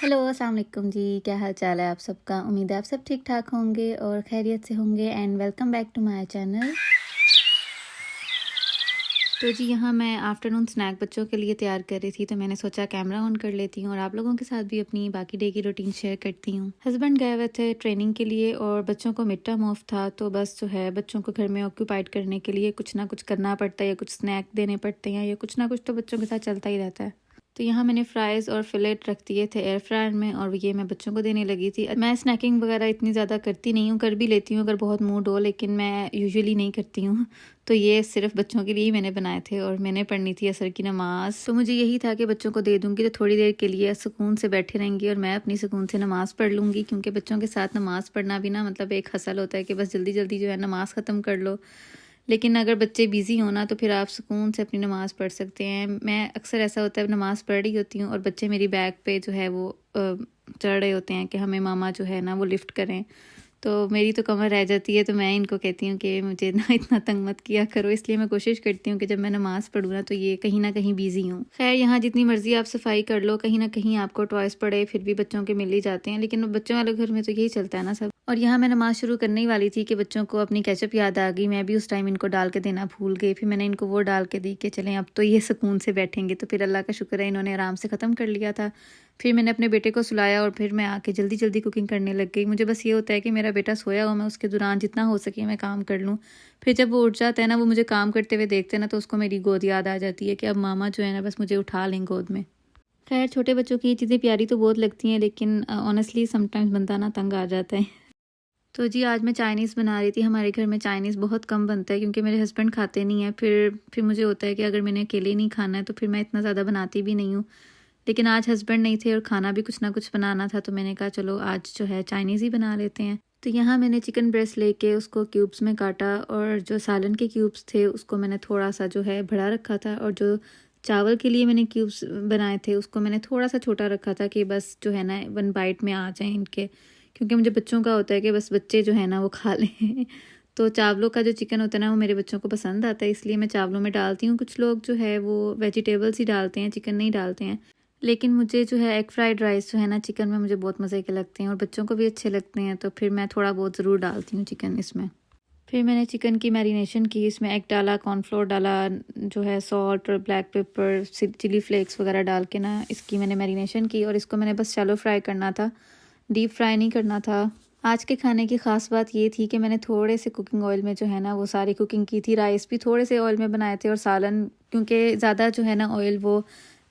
Hello, अस्सलाम वालेकुम जी। क्या हाल चाल है आप सबका? उम्मीद है आप सब ठीक ठाक होंगे और खैरियत से होंगे। And welcome back to my channel. तो जी यहाँ मैं आफ्टरनून स्नैक बच्चों के लिए तैयार कर रही थी, तो मैंने सोचा कैमरा ऑन कर लेती हूँ और आप लोगों के साथ भी अपनी बाकी डे की रूटीन शेयर करती हूँ। हस्बैंड गए हुए थे ट्रेनिंग के लिए और बच्चों को मिड टर्म ऑफ था, तो बस जो है बच्चों को घर में ऑक्यूपाइड करने के लिए कुछ ना कुछ करना पड़ता है या कुछ स्नैक देने पड़ते हैं या कुछ ना कुछ तो बच्चों के साथ चलता ही रहता है। तो यहाँ मैंने फ्राइज़ और फिलेट रख दिए थे एयर फ्रायर में और ये मैं बच्चों को देने लगी थी। मैं स्नैकिंग वगैरह इतनी ज़्यादा करती नहीं हूँ, कर भी लेती हूँ अगर बहुत मूड हो, लेकिन मैं यूजुअली नहीं करती हूँ। तो ये सिर्फ बच्चों के लिए ही मैंने बनाए थे और मैंने पढ़नी थी असर की नमाज़। तो मुझे यही था कि बच्चों को दे दूँगी तो थोड़ी देर के लिए सुकून से बैठे रहेंगी और मैं अपनी सुकून से नमाज़ पढ़ लूँगी, क्योंकि बच्चों के साथ नमाज़ पढ़ना भी ना मतलब एक हसल होता है कि बस जल्दी जल्दी जो है नमाज़ ख़त्म कर लो। लेकिन अगर बच्चे बिज़ी हो ना तो फिर आप सुकून से अपनी नमाज़ पढ़ सकते हैं। मैं अक्सर ऐसा होता है नमाज़ पढ़ रही होती हूँ और बच्चे मेरी बैग पे जो है वो चढ़ रहे होते हैं कि हमें मामा जो है ना वो लिफ्ट करें। तो मेरी तो कमर रह जाती है, तो मैं इनको कहती हूँ कि मुझे ना इतना तंग मत किया करो। इसलिए मैं कोशिश करती हूँ कि जब मैं नमाज़ पढ़ूँ ना तो ये कहीं ना कहीं बिज़ी हूँ। खैर यहाँ जितनी मर्ज़ी आप सफाई कर लो, कहीं ना कहीं आपको टॉयज़ पड़े फिर भी बच्चों के मिल ही जाते हैं, लेकिन बच्चों वाले घर में तो यही चलता है ना सब। और यहाँ मैं नमाज़ शुरू करने ही वाली थी कि बच्चों को अपनी केचप याद आ गई। मैं भी उस टाइम इनको डाल के देना भूल गई, फिर मैंने इनको वो डाल के दी कि चलें अब तो ये सुकून से बैठेंगे। तो फिर अल्लाह का शुक्र है इन्होंने आराम से ख़त्म कर लिया था। फिर मैंने अपने बेटे को सुलाया और फिर मैं आके जल्दी जल्दी कुकिंग करने लग गई। मुझे बस ये होता है कि मेरा बेटा सोया हो, मैं उसके दौरान जितना हो सके मैं काम कर लूँ। फिर जब वो उठ जाता है ना, वो मुझे काम करते हुए देखते हैं ना, तो उसको मेरी गोद याद आ जाती है कि अब मामा जो है ना बस मुझे उठा लें गोद में। खैर छोटे बच्चों की ये चीज़ें प्यारी तो बहुत लगती हैं, लेकिन ऑनेस्टली समटाइम्स बंदा ना तंग आ जाता है। तो जी आज मैं चाइनीज़ बना रही थी। हमारे घर में चाइनीज़ बहुत कम बनता है क्योंकि मेरे हस्बैंड खाते नहीं हैं। फिर मुझे होता है कि अगर मैंने अकेले नहीं खाना है तो फिर मैं इतना ज़्यादा बनाती भी नहीं हूँ। लेकिन आज हस्बैंड नहीं थे और खाना भी कुछ ना कुछ बनाना था, तो मैंने कहा चलो आज जो है चाइनीज़ ही बना लेते हैं। तो यहाँ मैंने चिकन ब्रेस्ट लेके उसको क्यूब्स में काटा और जो सालन के क्यूब्स थे उसको मैंने थोड़ा सा जो है बड़ा रखा था, और जो चावल के लिए मैंने क्यूब्स बनाए थे उसको मैंने थोड़ा सा छोटा रखा था कि बस जो है ना वन बाइट में आ जाए इनके, क्योंकि मुझे बच्चों का होता है कि बस बच्चे जो है ना वो खा लें। तो चावलों का जो चिकन होता है ना वो मेरे बच्चों को पसंद आता है, इसलिए मैं चावलों में डालती हूँ। कुछ लोग जो है वो वेजिटेबल्स ही डालते हैं, चिकन नहीं डालते हैं। लेकिन मुझे जो है एग फ्राइड राइस जो है ना चिकन में मुझे बहुत मज़े के लगते हैं और बच्चों को भी अच्छे लगते हैं, तो फिर मैं थोड़ा बहुत ज़रूर डालती हूँ चिकन इसमें। फिर मैंने चिकन की मैरिनेशन की, इसमें एग डाला, कॉर्नफ्लोर डाला, जो है सॉल्ट और ब्लैक पेपर, चिली फ्लेक्स वगैरह डाल के ना इसकी मैंने मैरिनेशन की और इसको मैंने बस शैलो फ्राई करना था, डीप फ्राई नहीं करना था। आज के खाने की ख़ास बात ये थी कि मैंने थोड़े से कुकिंग ऑयल में जो है ना वो सारी कुकिंग की थी। राइस भी थोड़े से ऑयल में बनाए थे और सालन क्योंकि ज़्यादा जो है ना ऑयल वो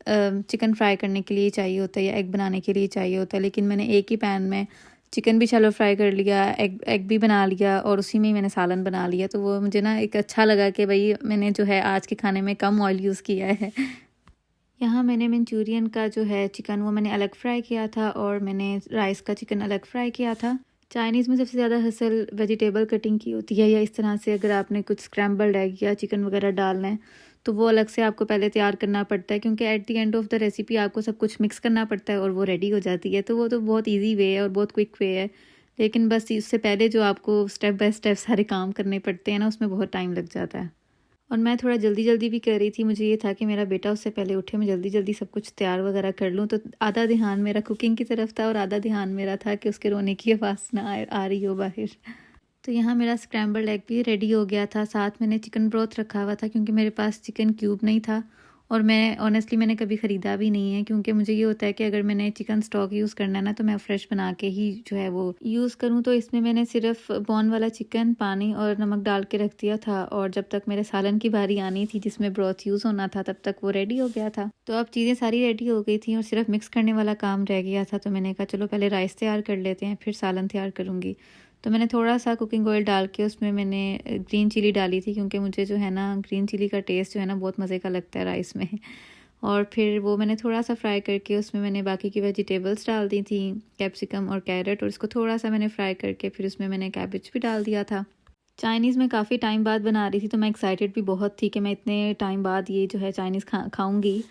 चिकन फ्राई करने के लिए चाहिए होता है या एग बनाने के लिए चाहिए होता है, लेकिन मैंने एक ही पैन में चिकन भी शैलो फ्राई कर लिया, एग एग भी बना लिया और उसी में ही मैंने सालन बना लिया। तो वो मुझे ना एक अच्छा लगा कि भाई मैंने जो है आज के खाने में कम ऑयल यूज़ किया है। यहाँ मैंने मंचूरियन का जो है चिकन वो मैंने अलग फ्राई किया था और मैंने राइस का चिकन अलग फ्राई किया था। चाइनीज़ में सबसे ज़्यादा हसल वेजिटेबल कटिंग की होती है, या इस तरह से अगर आपने कुछ स्क्रैम्बल्ड एग या चिकन वगैरह डालना है तो वो अलग से आपको पहले तैयार करना पड़ता है, क्योंकि at the end of the recipe आपको सब कुछ मिक्स करना पड़ता है और वो रेडी हो जाती है। तो वो तो बहुत ईजी वे है और बहुत क्विक वे है, लेकिन बस उससे पहले जो आपको स्टेप बाय स्टेप सारे काम करने पड़ते हैं ना उसमें बहुत टाइम लग जाता है। और मैं थोड़ा जल्दी जल्दी भी कर रही थी, मुझे ये था कि मेरा बेटा उससे पहले उठे, मैं जल्दी जल्दी सब कुछ तैयार वगैरह कर लूँ। तो आधा ध्यान मेरा कुकिंग की तरफ था और आधा ध्यान मेरा था कि उसके रोने की आवाज़ ना आ रही हो बाहर। तो यहाँ मेरा स्क्रैम्बल्ड एग भी रेडी हो गया था। साथ मैंने चिकन ब्रोथ रखा हुआ था क्योंकि मेरे पास चिकन क्यूब नहीं था और मैं ऑनेस्टली मैंने कभी ख़रीदा भी नहीं है, क्योंकि मुझे ये होता है कि अगर मैंने चिकन स्टॉक यूज़ करना है ना तो मैं फ्रेश बना के ही जो है वो यूज़ करूँ। तो इसमें मैंने सिर्फ बॉन वाला चिकन पानी और नमक डाल के रख दिया था और जब तक मेरे सालन की बारी आनी थी जिसमें ब्रोथ यूज़ होना था तब तक वो रेडी हो गया था। तो अब चीज़ें सारी रेडी हो गई थी और सिर्फ मिक्स करने वाला काम रह गया था। तो मैंने कहा चलो पहले राइस तैयार कर लेते हैं फिर सालन तैयार करूँगी। तो मैंने थोड़ा सा कुकिंग ऑयल डाल के उसमें मैंने ग्रीन चिली डाली थी, क्योंकि मुझे जो है ना ग्रीन चिली का टेस्ट जो है ना बहुत मज़े का लगता है राइस में। और फिर वो मैंने थोड़ा सा फ्राई करके उसमें मैंने बाकी की वेजिटेबल्स डाल दी थी, कैप्सिकम और कैरेट, और इसको थोड़ा सा मैंने फ्राई करके फिर उसमें मैंने कैबेज भी डाल दिया था। चाइनीज़ में काफ़ी टाइम बाद बना रही थी तो मैं एक्साइटेड भी बहुत थी कि मैं इतने टाइम बाद ये जो है चाइनीज़ खाऊंगी,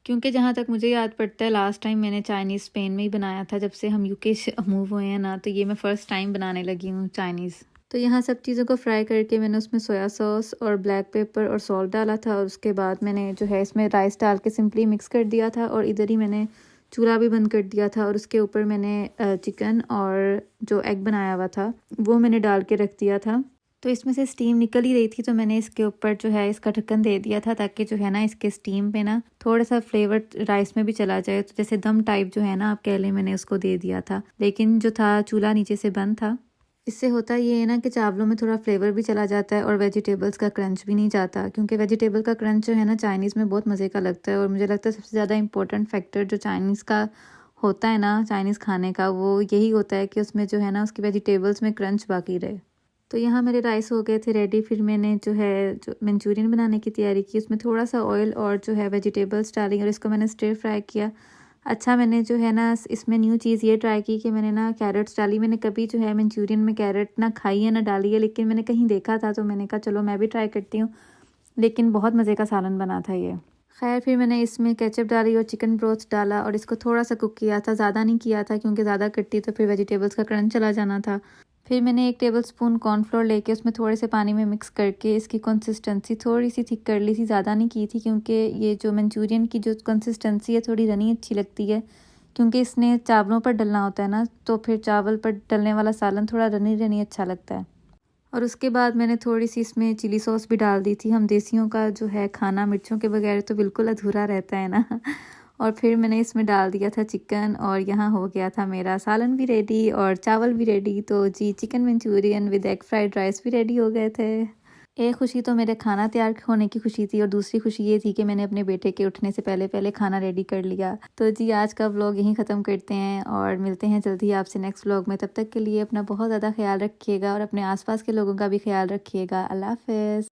क्योंकि जहाँ तक मुझे याद पड़ता है लास्ट टाइम मैंने चाइनीज़ स्पेन में ही बनाया था। जब से हम यूके मूव हुए हैं ना तो ये मैं फ़र्स्ट टाइम बनाने लगी हूँ चाइनीज़। तो यहाँ सब चीज़ों को फ्राई करके मैंने उसमें सोया सॉस और ब्लैक पेपर और सॉल्ट डाला था और उसके बाद मैंने जो है इसमें राइस डाल के सिंपली मिक्स कर दिया था और इधर ही मैंने चूल्हा भी बंद कर दिया था और उसके ऊपर मैंने चिकन और जो एग बनाया हुआ था वो मैंने डाल के रख दिया था। तो इसमें से स्टीम निकल ही रही थी तो मैंने इसके ऊपर जो है इसका ढक्कन दे दिया था ताकि जो है ना इसके स्टीम पे ना थोड़ा सा फ्लेवर राइस में भी चला जाए। तो जैसे दम टाइप जो है ना आप कह लें, मैंने उसको दे दिया था, लेकिन जो था चूल्हा नीचे से बंद था। इससे होता ये है ना कि चावलों में थोड़ा फ्लेवर भी चला जाता है और वेजिटेबल्स का क्रंच भी नहीं जाता, क्योंकि वेजिटेबल का क्रंच जो है ना चाइनीज़ में बहुत मज़े का लगता है। और मुझे लगता है सबसे ज़्यादा इंपॉर्टेंट फैक्टर जो चाइनीज़ का होता है ना, चाइनीज़ खाने का, वो यही होता है कि उसमें जो है ना उसकी वेजिटेबल्स में क्रंच बाकी रहे। तो यहाँ मेरे राइस हो गए थे रेडी। फिर मैंने जो है जो मंचूरियन बनाने की तैयारी की, उसमें थोड़ा सा ऑयल और जो है वेजिटेबल्स डाली और इसको मैंने स्टिर फ्राई किया। अच्छा, मैंने जो है ना इसमें न्यू चीज़ ये ट्राई की कि मैंने ना कैरेट्स डाली। मैंने कभी जो है मंचूरियन में कैरेट ना खाई है ना डाली है, लेकिन मैंने कहीं देखा था तो मैंने कहा चलो मैं भी ट्राई करती हूँ। लेकिन बहुत मज़े का सालन बना था ये। खैर फिर मैंने इसमें केचप डाली और चिकन ब्रोथ डाला और इसको थोड़ा सा कुक किया था, ज़्यादा नहीं किया था क्योंकि ज़्यादा करती तो फिर वेजिटेबल्स का क्रंच चला जाना था। फिर मैंने 1 टेबलस्पून कॉर्नफ्लोर लेके उसमें थोड़े से पानी में मिक्स करके इसकी कंसिस्टेंसी थोड़ी सी थिक कर ली थी, ज़्यादा नहीं की थी, क्योंकि ये जो मंचूरियन की जो कंसिस्टेंसी है थोड़ी रनी अच्छी लगती है, क्योंकि इसने चावलों पर डलना होता है ना, तो फिर चावल पर डलने वाला सालन थोड़ा रनी रनी अच्छा लगता है। और उसके बाद मैंने थोड़ी सी इसमें चिली सॉस भी डाल दी थी। हम देसियों का जो है खाना मिर्चों के बगैर तो बिल्कुल अधूरा रहता है ना। और फिर मैंने इसमें डाल दिया था चिकन और यहाँ हो गया था मेरा सालन भी रेडी और चावल भी रेडी। तो जी, chicken Manchurian with egg fried rice भी रेडी हो गए थे। एक खुशी तो मेरे खाना तैयार होने की खुशी थी और दूसरी खुशी ये थी कि मैंने अपने बेटे के उठने से पहले पहले खाना रेडी कर लिया। तो जी, आज का व्लॉग यहीं ख़त्म करते हैं और मिलते हैं जल्दी आपसे नेक्स्ट व्लॉग में। तब तक के लिए अपना बहुत ज़्यादा ख्याल रखिएगा और अपने आसपास के लोगों का भी ख्याल रखिएगा। अल्लाह हाफ़िज़।